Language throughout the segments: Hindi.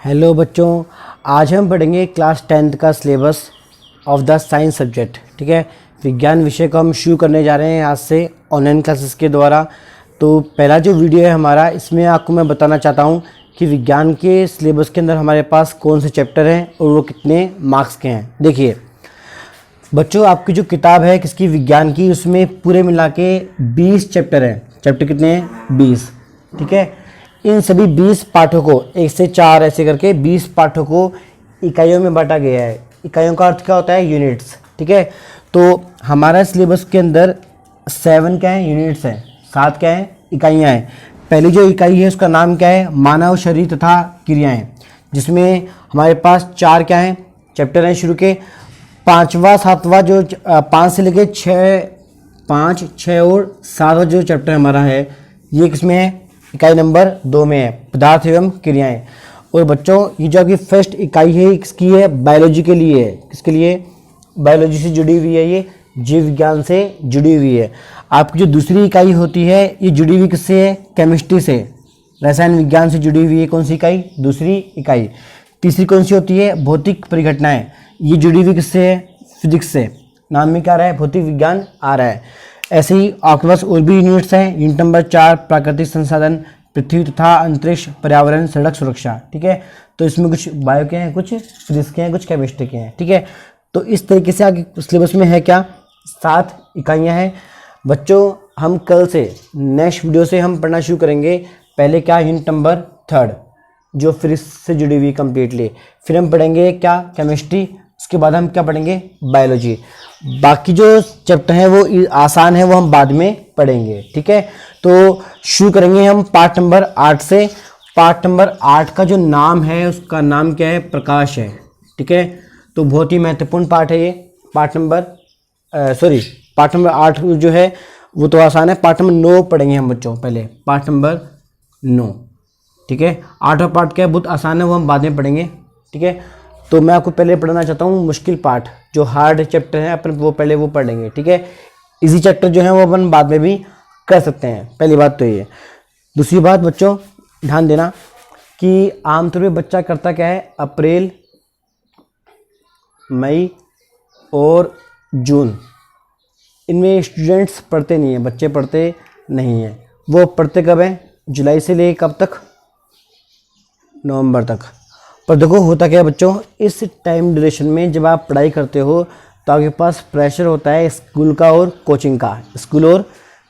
हेलो बच्चों, आज हम पढ़ेंगे क्लास 10th का syllabus of the science subject. ठीक है, विज्ञान विषय को हम शुरू करने जा रहे हैं आज से ऑनलाइन क्लासेस के द्वारा। तो पहला जो वीडियो है हमारा, इसमें आपको मैं बताना चाहता हूँ कि विज्ञान के सिलेबस के अंदर हमारे पास कौन से चैप्टर हैं और वो कितने मार्क्स के हैं। देखिए बच्चों, आपकी जो किताब है किसकी, विज्ञान की, उसमें पूरे मिला के 20 चैप्टर हैं। चैप्टर कितने हैं? 20। ठीक है, इन सभी 20 पाठों को 1 से 4 ऐसे करके 20 पाठों को इकाइयों में बांटा गया है। इकाइयों का अर्थ क्या होता है? यूनिट्स। ठीक है, तो हमारा सिलेबस के अंदर 7 क्या है? यूनिट्स हैं। 7 क्या है? इकाइयाँ हैं। पहली जो इकाई है उसका नाम क्या है? मानव शरीर तथा क्रियाएं, जिसमें हमारे पास 4 क्या हैं? चैप्टर हैं शुरू के। 5वां 7वां जो 5 से लेके 6, 5, 6 और 7वां जो चैप्टर हमारा है, ये किसमें है? इकाई नंबर 2 में है, पदार्थ एवं क्रियाएं। और बच्चों, ये जो आपकी फर्स्ट इकाई है किसकी है? बायोलॉजी के लिए है। किसके लिए? बायोलॉजी से जुड़ी हुई है, ये जीव विज्ञान से जुड़ी हुई है। आपकी जो दूसरी इकाई होती है ये जुड़ी हुई किससे है? केमिस्ट्री से, रसायन विज्ञान से जुड़ी हुई है। कौन सी इकाई? दूसरी इकाई। तीसरी कौन सी होती है? भौतिक परिघटनाएं, ये जुड़ी हुई किससे है? फिजिक्स से। नाम में क्या आ रहा है? भौतिक विज्ञान आ रहा है। ऐसे ही आपके पास और भी यूनिट्स हैं। यूनिट नंबर 4 प्राकृतिक संसाधन, पृथ्वी तथा अंतरिक्ष, पर्यावरण, सड़क सुरक्षा। ठीक है, तो इसमें कुछ बायो के हैं, कुछ फिजिक्स के हैं, कुछ केमिस्ट्री के हैं। ठीक है, तो इस तरीके से आगे सिलेबस में है क्या? 7 इकाइयाँ हैं। बच्चों, हम कल से नेक्स्ट वीडियो से हम पढ़ना शुरू करेंगे। पहले क्या? यूनिट नंबर 3 जो फिजिक्स से जुड़ी हुई कंप्लीटली। फिर हम पढ़ेंगे क्या? केमिस्ट्री। उसके बाद हम क्या पढ़ेंगे? बायोलॉजी। बाकी जो चैप्टर हैं वो आसान है, वो हम बाद में पढ़ेंगे। ठीक है, तो शुरू करेंगे हम पार्ट नंबर 8 से। पार्ट नंबर 8 का जो नाम है उसका नाम क्या है? प्रकाश है। ठीक है, तो बहुत ही महत्वपूर्ण पार्ट है ये। पार्ट नंबर 8 जो है वो तो आसान है। पार्ट नंबर 9 पढ़ेंगे हम बच्चों पहले, पार्ट नंबर 9। ठीक है, 8वां पार्ट क्या है? बहुत आसान है, वो हम बाद में पढ़ेंगे। ठीक है, तो मैं आपको पहले पढ़ना चाहता हूँ मुश्किल पार्ट, जो हार्ड चैप्टर है अपन वो पहले वो पढ़ लेंगे। ठीक है, इजी चैप्टर जो है वो अपन बाद में भी कर सकते हैं। पहली बात तो ये। दूसरी बात बच्चों, ध्यान देना कि आमतौर पे बच्चा करता क्या है? अप्रैल, मई और जून, इनमें स्टूडेंट्स पढ़ते नहीं हैं, बच्चे पढ़ते नहीं हैं। वो पढ़ते कब हैं? जुलाई से ले कब तक? नवंबर तक। पर देखो होता क्या है बच्चों, इस टाइम ड्यूरेशन में जब आप पढ़ाई करते हो तो आपके पास प्रेशर होता है स्कूल का और कोचिंग का। स्कूल और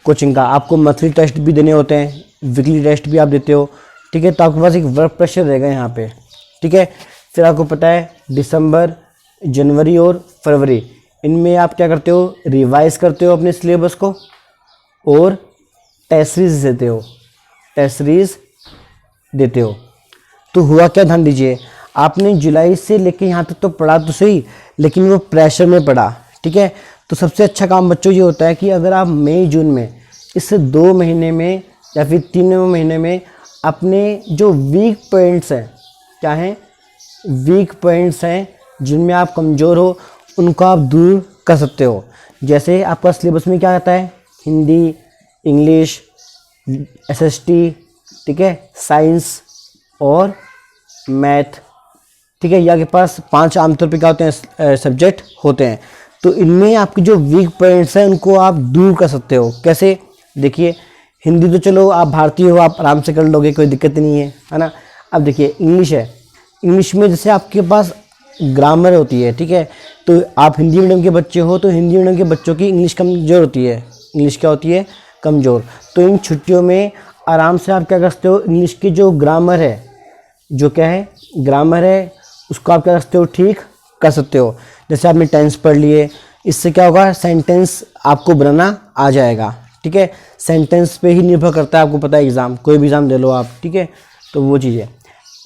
कोचिंग का आपको मंथली टेस्ट भी देने होते हैं, वीकली टेस्ट भी आप देते हो। ठीक है, तो आपके पास एक वर्क प्रेशर रहेगा यहाँ पे। ठीक है, फिर आपको पता है दिसंबर, जनवरी और फरवरी, इनमें आप क्या करते हो? रिवाइज करते हो अपने सिलेबस को और टेस्ट सीरीज देते हो। टेस्ट सीरीज देते हो। तो हुआ क्या? ध्यान दीजिए, आपने जुलाई से लेके यहाँ तक तो पढ़ा तो सही, लेकिन वो प्रेशर में पढ़ा। ठीक है, तो सबसे अच्छा काम बच्चों ये होता है कि अगर आप मई जून में, इस 2 महीने में या फिर 3 महीने में अपने जो वीक पॉइंट्स हैं, क्या हैं? वीक पॉइंट्स हैं जिनमें आप कमज़ोर हो, उनको आप दूर कर सकते हो। जैसे आपका सिलेबस में क्या आता है? हिंदी, इंग्लिश, SST, ठीक है, साइंस और मैथ। ठीक है, या के पास 5 आमतौर पे क्या होते हैं? सब्जेक्ट होते हैं। तो इनमें आपकी जो वीक पॉइंट्स हैं उनको आप दूर कर सकते हो। कैसे? देखिए, हिंदी तो चलो आप भारतीय हो, आप आराम से कर लोगे, कोई दिक्कत नहीं है ना। अब देखिए इंग्लिश है। इंग्लिश में जैसे आपके पास ग्रामर होती है, ठीक है, तो आप हिंदी मीडियम के बच्चे हो तो हिंदी मीडियम के बच्चों की इंग्लिश कमज़ोर होती है। इंग्लिश क्या होती है? कमज़ोर। तो इन छुट्टियों में आराम से आप क्या कर सकते हो? इंग्लिश की जो ग्रामर है, जो क्या है? ग्रामर है, उसको आप क्या कर सकते हो? ठीक कर सकते हो। जैसे आपने टेंस पढ़ लिए, इससे क्या होगा? सेंटेंस आपको बनाना आ जाएगा। ठीक है, सेंटेंस पे ही निर्भर करता है, आपको पता है एग्ज़ाम, कोई भी एग्ज़ाम दे लो आप। ठीक है, तो वो चीज़ है।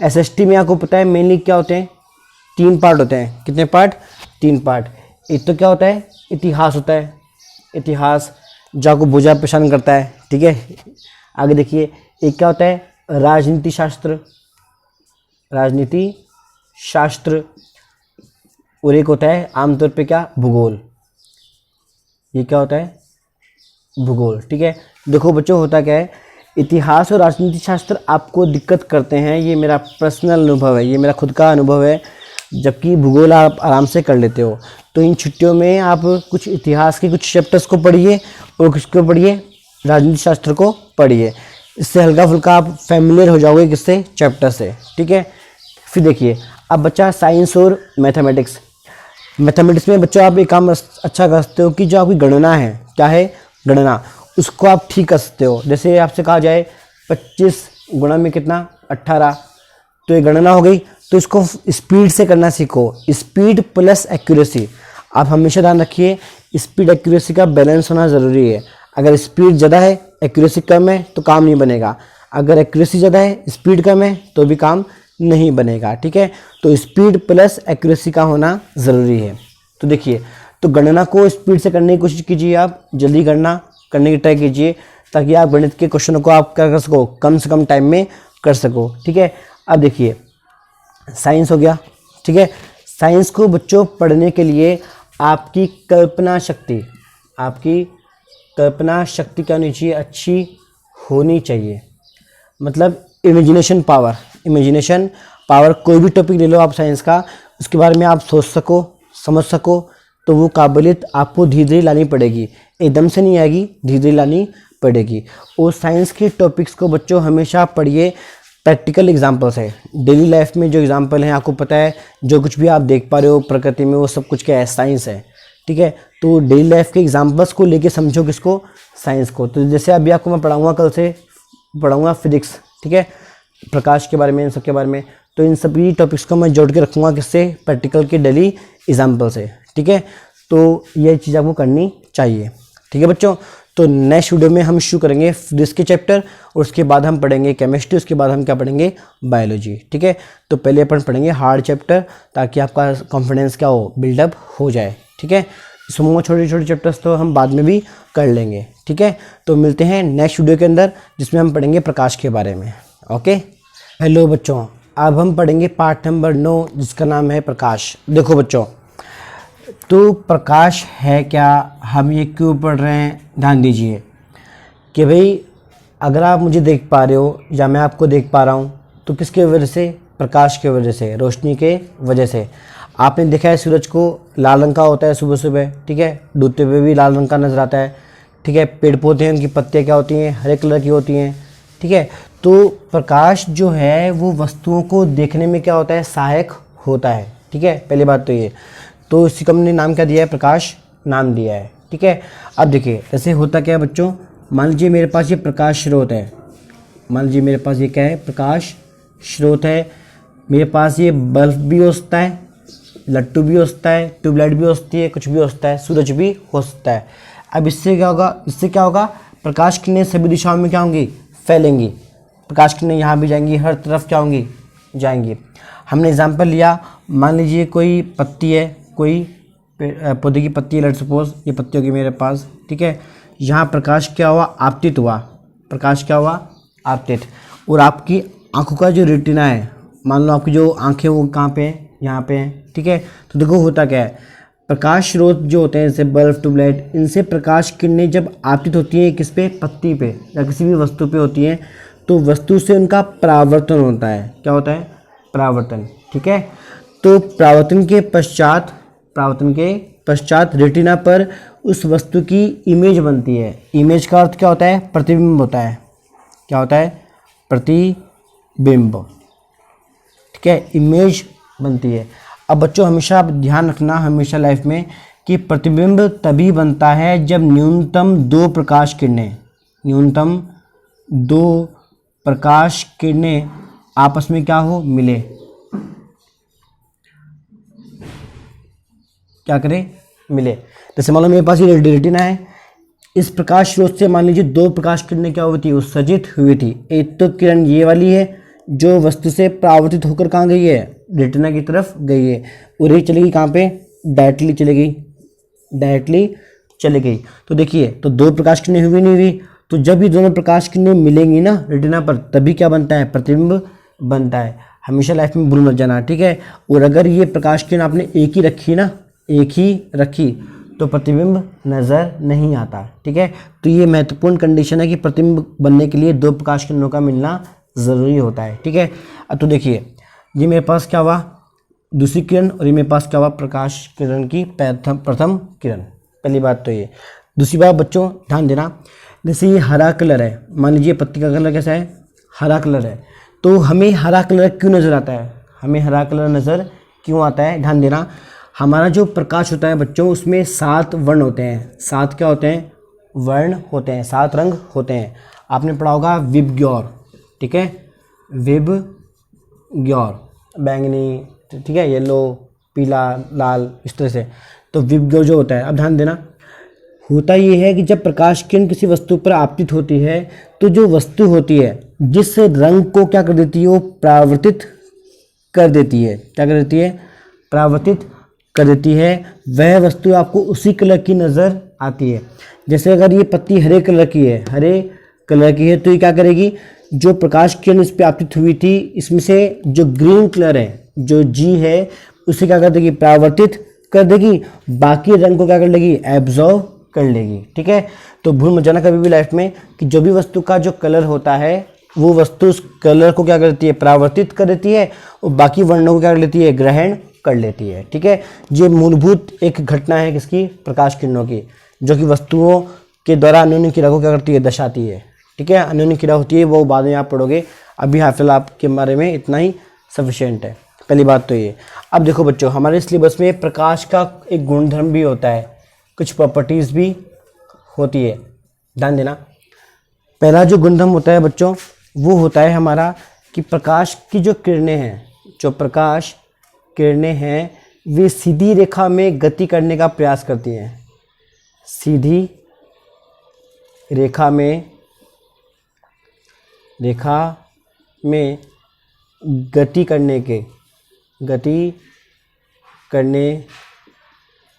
SST में आपको पता है मेनली क्या होते हैं? 3 पार्ट होते हैं। कितने पार्ट? 3 पार्ट। एक तो क्या होता है? इतिहास होता है। इतिहास जो आपको भुजा परेशान करता है। ठीक है, आगे देखिए, एक क्या होता है? राजनीति शास्त्र, राजनीति शास्त्र। और एक होता है आमतौर पे क्या? भूगोल। ये क्या होता है? भूगोल। ठीक है, देखो बच्चों होता क्या है, इतिहास और राजनीति शास्त्र आपको दिक्कत करते हैं, ये मेरा पर्सनल अनुभव है, ये मेरा खुद का अनुभव है, जबकि भूगोल आप आराम से कर लेते हो। तो इन छुट्टियों में आप कुछ इतिहास के कुछ चैप्टर्स को पढ़िए और किसको पढ़िए, राजनीति शास्त्र को पढ़िए। इससे हल्का फुल्का आप फैमिलियर हो जाओगे किससे, चैप्टर से, ठीक है। फिर देखिए अब बच्चा साइंस और मैथमेटिक्स। मैथमेटिक्स में बच्चों आप एक काम अच्छा कर सकते हो कि जो आपकी गणना है, क्या है गणना, उसको आप ठीक कर सकते हो। जैसे आपसे कहा जाए 25 गुणा में कितना 18, तो ये गणना हो गई। तो इसको स्पीड से करना सीखो, स्पीड प्लस एक्यूरेसी। आप हमेशा ध्यान रखिए स्पीड एक्यूरेसी का बैलेंस होना ज़रूरी है। अगर स्पीड ज़्यादा है एक्यूरेसी कम है तो काम नहीं बनेगा, अगर एक्यूरेसी ज़्यादा है स्पीड कम है तो भी काम नहीं बनेगा, ठीक है। तो स्पीड प्लस एक्यूरेसी का होना ज़रूरी है। तो देखिए, तो गणना को स्पीड से करने की कोशिश कीजिए, आप जल्दी गणना करने की ट्राई कीजिए, ताकि आप गणित के क्वेश्चनों को आप क्या कर सको, कम से कम टाइम में कर सको, ठीक है। अब देखिए साइंस हो गया, ठीक है। साइंस को बच्चों पढ़ने के लिए आपकी कल्पना शक्ति, आपकी कल्पना शक्ति क्या होनी चाहिए, अच्छी होनी चाहिए। मतलब इमेजिनेशन पावर, इमेजिनेशन पावर, कोई भी टॉपिक ले लो आप साइंस का, उसके बारे में आप सोच सको, समझ सको, तो वो काबिलियत आपको धीरे धीरे लानी पड़ेगी, एकदम से नहीं आएगी, धीरे धीरे लानी पड़ेगी। और साइंस के टॉपिक्स को बच्चों हमेशा पढ़िए प्रैक्टिकल एग्जाम्पल्स है। डेली लाइफ में जो एग्जाम्पल हैं, आपको पता है जो कुछ भी आप देख पा रहे हो प्रकृति में, वो सब कुछ क्या है, साइंस है, ठीक है। तो डेली लाइफ के एग्जाम्पल्स को लेके समझो किसको, साइंस को। तो जैसे अभी आपको मैं पढ़ाऊँगा, कल से पढ़ाऊँगा फिजिक्स, ठीक है, प्रकाश के बारे में, इन सब के बारे में। तो इन सभी टॉपिक्स को मैं जोड़ के रखूँगा किससे, प्रैक्टिकल के डेली एग्जाम्पल से, ठीक है। तो ये चीज़ आपको करनी चाहिए, ठीक है बच्चों। तो नेक्स्ट वीडियो में हम शुरू करेंगे फिजिक्स के चैप्टर, और उसके बाद हम पढ़ेंगे केमिस्ट्री, उसके बाद हम क्या पढ़ेंगे, बायोलॉजी, ठीक है। तो पहले अपन पढ़ेंगे हार्ड चैप्टर, ताकि आपका कॉन्फिडेंस क्या हो, बिल्डअप हो जाए, ठीक है। इसमें छोटे छोटे चैप्टर्स तो हम बाद में भी कर लेंगे, ठीक है। तो मिलते हैं नेक्स्ट वीडियो के अंदर, जिसमें हम पढ़ेंगे प्रकाश के बारे में, ओके। हेलो बच्चों, अब हम पढ़ेंगे पार्ट नंबर 9, जिसका नाम है प्रकाश। देखो बच्चों, तो प्रकाश है क्या, हम ये क्यों पढ़ रहे हैं, ध्यान दीजिए कि भाई अगर आप मुझे देख पा रहे हो या मैं आपको देख पा रहा हूँ, तो किसके वजह से, प्रकाश के वजह से, रोशनी के वजह से। आपने देखा है सूरज को लाल रंग का होता है सुबह सुबह, ठीक है, डूबते हुए भी लाल रंग का नजर आता है, ठीक है। पेड़ पौधे हैं, उनकी पत्तियाँ क्या होती हैं, हरे कलर की होती हैं, ठीक है। तो प्रकाश जो है वो वस्तुओं को देखने में क्या होता है, सहायक होता है, ठीक है। पहली बात तो ये, तो इसी को हमने नाम क्या दिया है, प्रकाश नाम दिया है, ठीक है। अब देखिए ऐसे होता क्या है बच्चों, मान लीजिए मेरे पास ये प्रकाश स्रोत है, मान लीजिए मेरे पास ये क्या है, प्रकाश स्रोत है, मेरे पास ये बल्ब भी हो सकता है, लट्टू भी हो सकता है, ट्यूबलाइट भी हो सकती है, कुछ भी हो सकता है, सूरज भी हो सकता है। अब इससे क्या होगा, इससे क्या होगा, प्रकाश किरणें सभी दिशाओं में क्या होंगी, फैलेंगी। प्रकाश किरणें यहाँ भी जाएंगी, हर तरफ क्या होंगी, जाएंगी। हमने एग्जाम्पल लिया, मान लीजिए कोई पत्ती है, कोई पौधे की पत्ती है, लेट्स सपोज ये पत्ती होगी मेरे पास, ठीक है। यहाँ प्रकाश क्या हुआ, आपतित हुआ, प्रकाश क्या हुआ, आपतित। और आपकी आंखों का जो रेटिना है, मान लो आपकी जो आंखें वो कहाँ पे हैं, यहाँ पे हैं, ठीक है। तो देखो होता क्या है, प्रकाश स्रोत जो होते हैं जैसे बल्ब, ट्यूबलाइट, इनसे प्रकाश किरणें जब आपतित होती हैं किस पे, पत्ती पे या किसी भी वस्तु पे होती हैं, तो वस्तु से उनका परावर्तन होता है। क्या होता है, परावर्तन, ठीक है। तो परावर्तन के पश्चात रेटिना पर उस वस्तु की इमेज बनती है। इमेज का अर्थ क्या होता है, प्रतिबिंब होता है। क्या होता है, प्रतिबिंब, ठीक है, इमेज बनती है। अब बच्चों हमेशा आप ध्यान रखना, हमेशा लाइफ में, कि प्रतिबिंब तभी बनता है जब न्यूनतम 2 प्रकाश किरणें आपस में क्या हो, मिले, क्या करें, मिले। जैसे मान लो मेरे पास ये रेटिना है, इस प्रकाश स्रोत से मान लीजिए 2 प्रकाश किरणें क्या हुई थी, उत्सर्जित हुई थी। एक तो किरण ये वाली है जो वस्तु से परावर्तित होकर कहाँ गई है, रेटिना की तरफ गई है, और ये चलेगी कहाँ पे, डायरेक्टली चली गई। तो देखिए, तो 2 प्रकाश किरणें हुई नहीं हुई, तो जब ये दोनों प्रकाश किरणें मिलेंगी ना रेटिना पर, तभी क्या बनता है, प्रतिबिंब बनता है। हमेशा लाइफ में भूल मत जाना, ठीक है। और अगर ये प्रकाश किरण आपने एक ही रखी, तो प्रतिबिंब नज़र नहीं आता। ठीक है, तो ये महत्वपूर्ण कंडीशन है कि प्रतिबिंब बनने के लिए 2 प्रकाश किरणों का मिलना ज़रूरी होता है। ठीक है, अब तो देखिए ये मेरे पास क्या हुआ, दूसरी किरण, और ये मेरे पास क्या हुआ, प्रकाश किरण की प्रथम किरण। पहली बात तो ये। दूसरी बात बच्चों ध्यान देना, जैसे ये हरा कलर है, मान लीजिए पत्ती का कलर कैसा है, हरा कलर है, तो हमें हरा कलर क्यों नज़र आता है, हमें हरा कलर नज़र क्यों आता है, ध्यान देना। हमारा जो प्रकाश होता है बच्चों उसमें 7 वर्ण होते हैं, 7 क्या होते हैं, वर्ण होते हैं, 7 रंग होते हैं। आपने पढ़ा होगा विबग्योर। ठीक है, विबग्योर, बैंगनी, ठीक है, येलो, पीला, लाल, इस तरह से। तो विबग्योर जो होता है, अब ध्यान देना, होता ये है कि जब प्रकाश किरण किसी वस्तु पर आपतित होती है तो जो वस्तु होती है जिस रंग को क्या कर देती है, वो परावर्तित कर देती है। क्या कर देती है, परावर्तित कर देती है। वह वस्तु आपको उसी कलर की नज़र आती है। जैसे अगर ये पत्ती हरे कलर की है, हरे कलर की है, तो ये क्या करेगी, जो प्रकाश किरण इस पर आपतित हुई थी इसमें से जो ग्रीन कलर है, जो जी है, उसे क्या कर देगी, परावर्तित कर देगी, बाकी रंग को क्या कर लेगी, एब्जॉर्व कर लेगी। ठीक है, तो भूल मत जाना कभी भी लाइफ में कि जो भी वस्तु का जो कलर होता है वो वस्तु उस कलर को क्या करती है, परावर्तित कर देती है, और बाकी वर्णों को क्या कर लेती है, ग्रहण कर लेती है। ठीक है, ये मूलभूत एक घटना है किसकी, प्रकाश किरणों की, जो कि वस्तुओं के द्वारा अन्योन्य क्रिया को क्या करती है, दर्शाती है। ठीक है, अन्योन्य क्रिया होती है, वो बाद में आप पढ़ोगे, अभी हाफिल आपके बारे में इतना ही सफिशिएंट है। पहली बात तो ये। अब देखो बच्चों, हमारे सिलेबस में प्रकाश का एक गुणधर्म भी होता है, कुछ प्रॉपर्टीज़ भी होती है, ध्यान देना। पहला जो गुणधर्म होता है बच्चों वो होता है हमारा कि प्रकाश की जो किरणें हैं, जो प्रकाश किरणें हैं वे सीधी रेखा में गति करने का प्रयास करती हैं, सीधी रेखा में गति करने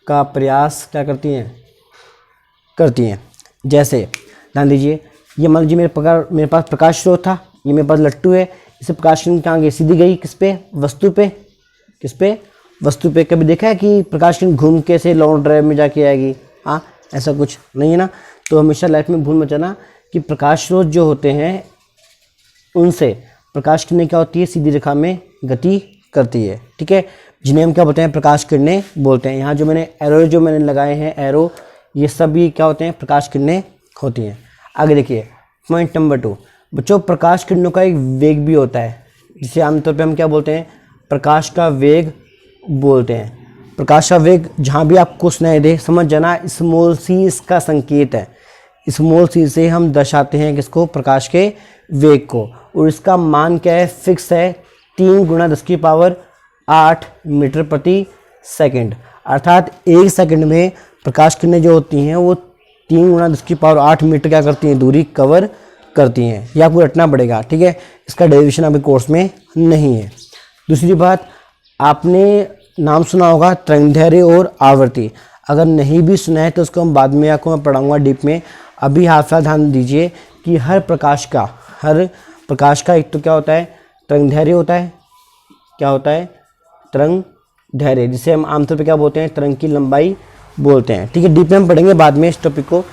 का प्रयास क्या करती हैं। जैसे ध्यान दीजिए, ये मान लीजिए मेरे पास प्रकाश स्रोत था, ये मेरे पास लट्टू है, इसे प्रकाश किरण कहाँ गई, सीधी गई किस पे, वस्तु पे। किस पे, वस्तु पे। कभी देखा है कि प्रकाश किरण घूम के से लॉन्ग ड्राइव में जाके आएगी, हाँ, ऐसा कुछ नहीं है ना। तो हमेशा लाइफ में भूल मत जाना कि प्रकाश स्रोत जो होते हैं उनसे प्रकाश किरणें क्या होती है, सीधी रेखा में गति करती है। ठीक है, जिन्हें हम क्या बोलते हैं, प्रकाश किरणें बोलते हैं। यहाँ जो मैंने लगाए हैं एरो, ये सब भी क्या होते हैं, प्रकाश किरणें होती हैं। आगे देखिए पॉइंट नंबर 2 बच्चों, प्रकाश किरणों का एक वेग भी होता है, जिसे आमतौर पे हम क्या बोलते हैं, प्रकाश का वेग बोलते हैं। प्रकाश का वेग जहाँ भी आपको सुनाई दे समझ जाना स्मॉल सी इसका संकेत है। स्मॉल सी से हम दर्शाते हैं किसको, प्रकाश के वेग को, और इसका मान क्या है, फिक्स है, 3 × 10⁸ मीटर प्रति सेकंड। अर्थात 1 सेकंड में प्रकाश किरणें जो होती हैं वो 3 × 10⁸ मीटर क्या करती हैं, दूरी कवर करती हैं। यह आपको रटना पड़ेगा। ठीक है, इसका डेरिवेशन अभी कोर्स में नहीं है। दूसरी बात, आपने नाम सुना होगा तरंगदैर्घ्य और आवर्ती। अगर नहीं भी सुना है तो उसको हम बाद में आपको मैं पढ़ाऊँगा डीप में। अभी हाफ ध्यान दीजिए कि हर प्रकाश का एक तो क्या होता है, तरंगदैर्घ्य होता है। क्या होता है, तरंगदैर्घ्य, जिसे हम आमतौर पे क्या बोलते हैं, तरंग की लंबाई बोलते हैं। ठीक है, डीप में हम पढ़ेंगे बाद में इस टॉपिक को।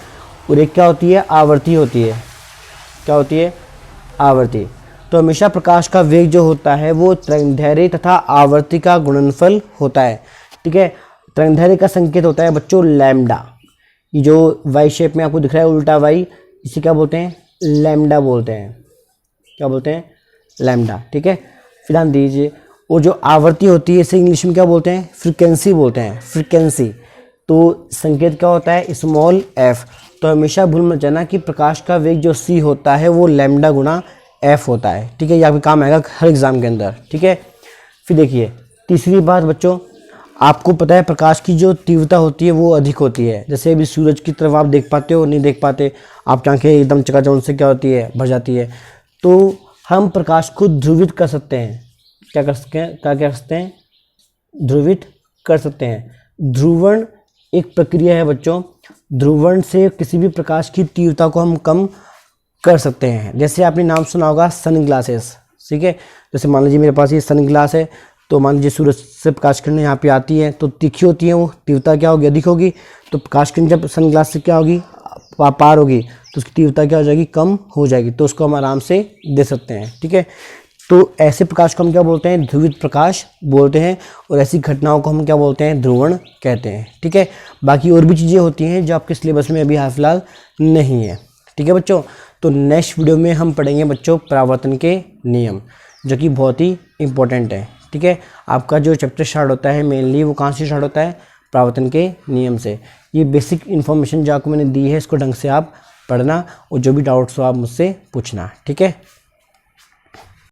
और एक क्या होती है, आवर्ती होती है। क्या होती है, आवर्ती। तो हमेशा प्रकाश का वेग जो होता है वो तरंगदैर्घ्य तथा आवर्ती का गुणनफल होता है। ठीक है, तरंगदैर्घ्य का संकेत होता है बच्चों लैम्डा। ये जो वाई शेप में आपको दिख रहा है उल्टा वाई, इसे क्या बोलते हैं, लैम्डा बोलते हैं। क्या बोलते हैं, लैम्डा। ठीक है, फिर ध्यान दीजिए, वो जो आवर्ती होती है इसे इंग्लिश में क्या बोलते हैं, फ्रीक्वेंसी बोलते हैं, फ्रीक्वेंसी। तो संकेत क्या होता है, स्मॉल f। तो हमेशा भूल मत जाना कि प्रकाश का वेग जो c होता है वो लैम्डा × f होता है। ठीक है, ये आपके काम आएगा हर एग्जाम के अंदर। ठीक है, फिर देखिए तीसरी बात बच्चों, आपको पता है प्रकाश की जो तीव्रता होती है वो अधिक होती है। जैसे अभी सूरज की तरफ आप देख पाते हो, नहीं देख पाते, आपकी आंखें एकदम चकाचौंध से क्या होती है, भर जाती है। तो हम प्रकाश को ध्रुवित कर सकते हैं। क्या कर सकते हैं, ध्रुवित कर सकते हैं। ध्रुवण एक प्रक्रिया है बच्चों, ध्रुवण से किसी भी प्रकाश की तीव्रता को हम कम कर सकते हैं। जैसे आपने नाम सुना होगा सन ग्लासेस। ठीक है, जैसे मान लीजिए मेरे पास ये सन ग्लास है, तो मान लीजिए सूरज से प्रकाश किरणें यहाँ पे आती हैं तो तीखी होती हैं, वो तीव्रता क्या होगी, अधिक होगी। तो प्रकाश किरण जब सनग्लास से क्या होगी, पार होगी, तो उसकी तीव्रता क्या हो जाएगी, कम हो जाएगी। तो उसको हम आराम से दे सकते हैं, ठीक है। तो ऐसे प्रकाश को हम क्या बोलते हैं, ध्रुवित प्रकाश बोलते हैं। और ऐसी घटनाओं को हम क्या बोलते हैं, ध्रुवण कहते हैं, ठीक है। बाकी और भी चीज़ें होती हैं जो आपके सिलेबस में अभी हाल फिलहाल नहीं है, ठीक है बच्चों। तो नेक्स्ट वीडियो में हम पढ़ेंगे बच्चों परावर्तन के नियम, जो कि बहुत ही इंपॉर्टेंट है, ठीक है। आपका जो चैप्टर स्टार्ट होता है मेनली वो कहाँ से स्टार्ट होता है, परावर्तन के नियम से। ये बेसिक इन्फॉर्मेशन जो आपको मैंने दी है इसको ढंग से आप पढ़ना, और जो भी डाउट्स हो आप मुझसे पूछना, ठीक है।